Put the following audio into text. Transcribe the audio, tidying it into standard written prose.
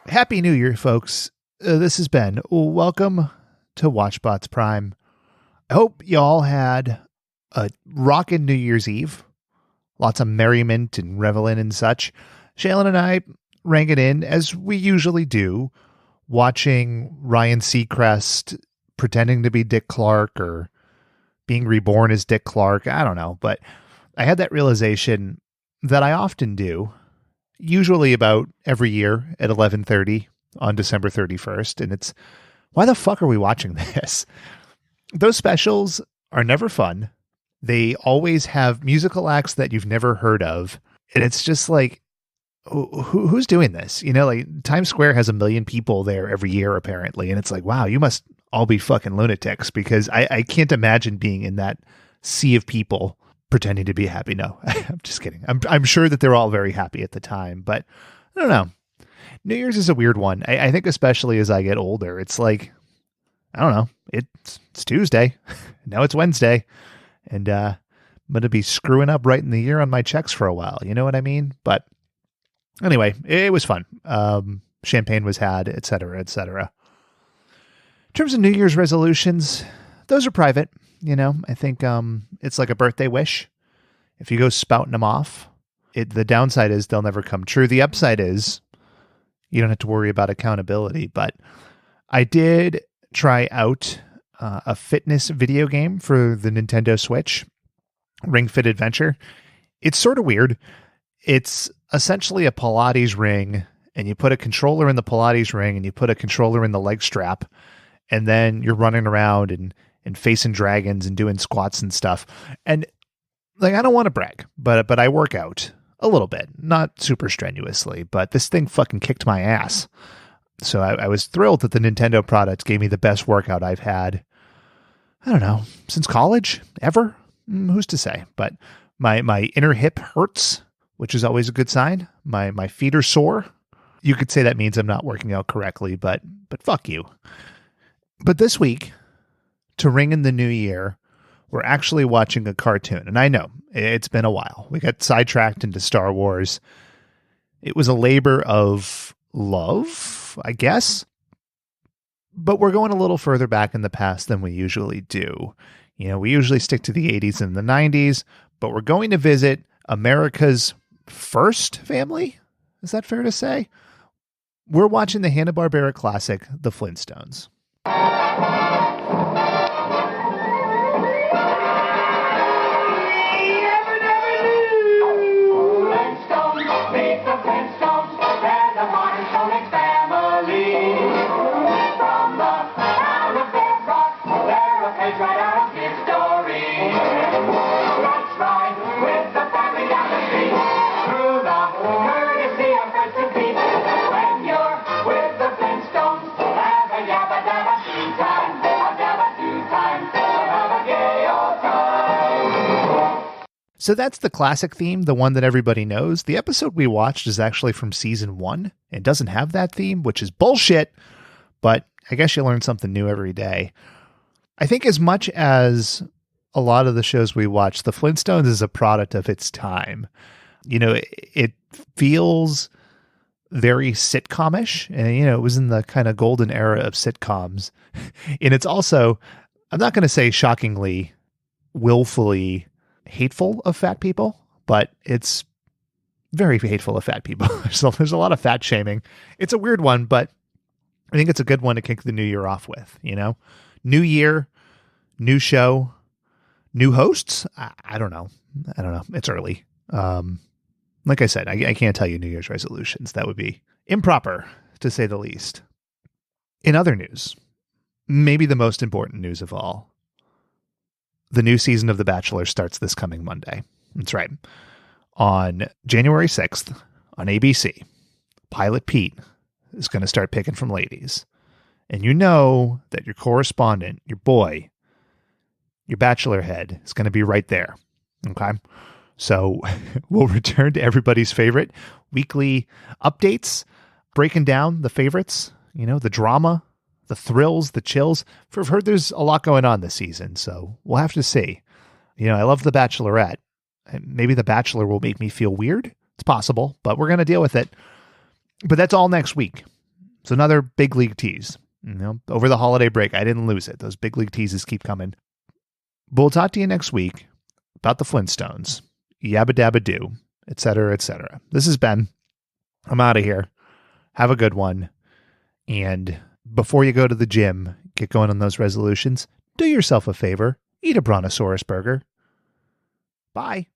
Happy New Year, folks. This is Ben. Welcome to Watchbots Prime. I hope you all had a rockin' New Year's Eve. Lots of merriment and reveling and such. Shaylin and I rang it in, as we usually do, watching Ryan Seacrest pretending to be Dick Clark or being reborn as Dick Clark. I don't know, but I had that realization that I often do, usually about every year at 11:30 on December 31st. And it's, why the fuck are we watching this? Those specials are never fun. They always have musical acts that you've never heard of. And it's just like, who's doing this? You know, like Times Square has 1 million people there every year, apparently. And it's like, wow, you must all be fucking lunatics, because I can't imagine being in that sea of people pretending to be happy. No, I'm just kidding. I'm sure that they're all very happy at the time, but I don't know. New Year's is a weird one. I think especially as I get older, it's like, I don't know. It's Tuesday. Now it's Wednesday. And I'm going to be screwing up right in the year on my checks for a while. You know what I mean? But anyway, it was fun. Champagne was had, et cetera, et cetera. In terms of New Year's resolutions, those are private. You know, I think it's like a birthday wish. If you go spouting them off, the downside is they'll never come true. The upside is you don't have to worry about accountability. But I did try out a fitness video game for the Nintendo Switch, Ring Fit Adventure. It's sort of weird. It's essentially a Pilates ring, and you put a controller in the Pilates ring, and you put a controller in the leg strap, and then you're running around and facing dragons and doing squats and stuff. And like, I don't want to brag, but I work out a little bit, not super strenuously, but this thing fucking kicked my ass. So I was thrilled that the Nintendo product gave me the best workout I've had, I don't know, since college, ever? Who's to say? But my inner hip hurts, which is always a good sign. My feet are sore. You could say that means I'm not working out correctly, but fuck you. But this week, to ring in the new year, we're actually watching a cartoon. And I know, it's been a while. We got sidetracked into Star Wars. It was a labor of love, I guess. But we're going a little further back in the past than we usually do. You know, we usually stick to the 80s and the 90s, but we're going to visit America's first family. Is that fair to say? We're watching the Hanna-Barbera classic, The Flintstones. So that's the classic theme, the one that everybody knows. The episode we watched is actually from season 1 and doesn't have that theme, which is bullshit, but I guess you learn something new every day. I think as much as a lot of the shows we watch, The Flintstones is a product of its time. You know, it feels very sitcom-ish, and, you know, it was in the kind of golden era of sitcoms. And it's also, I'm not going to say shockingly, willfully hateful of fat people, but it's very hateful of fat people. So there's a lot of fat shaming. It's a weird one, but I think it's a good one to kick the new year off with, you know? New year, new show, new hosts. I don't know. It's early. Like I said, I can't tell you New Year's resolutions. That would be improper, to say the least. In other news, maybe the most important news of all, the new season of The Bachelor starts this coming Monday. That's right. On January 6th on ABC, Pilot Pete is going to start picking from ladies. And you know that your correspondent, your boy, your Bachelor head is going to be right there. Okay? So we'll return to everybody's favorite weekly updates, breaking down the favorites, you know, the drama, the thrills, the chills. I've heard there's a lot going on this season, so we'll have to see. You know, I love The Bachelorette. Maybe The Bachelor will make me feel weird. It's possible, but we're going to deal with it. But that's all next week. So another big league tease. Over the holiday break, I didn't lose it. Those big league teases keep coming. But we'll talk to you next week about the Flintstones, Yabba Dabba Doo, etc., etc. This is Ben. I'm out of here. Have a good one. And before you go to the gym, get going on those resolutions, do yourself a favor. Eat a Brontosaurus burger. Bye.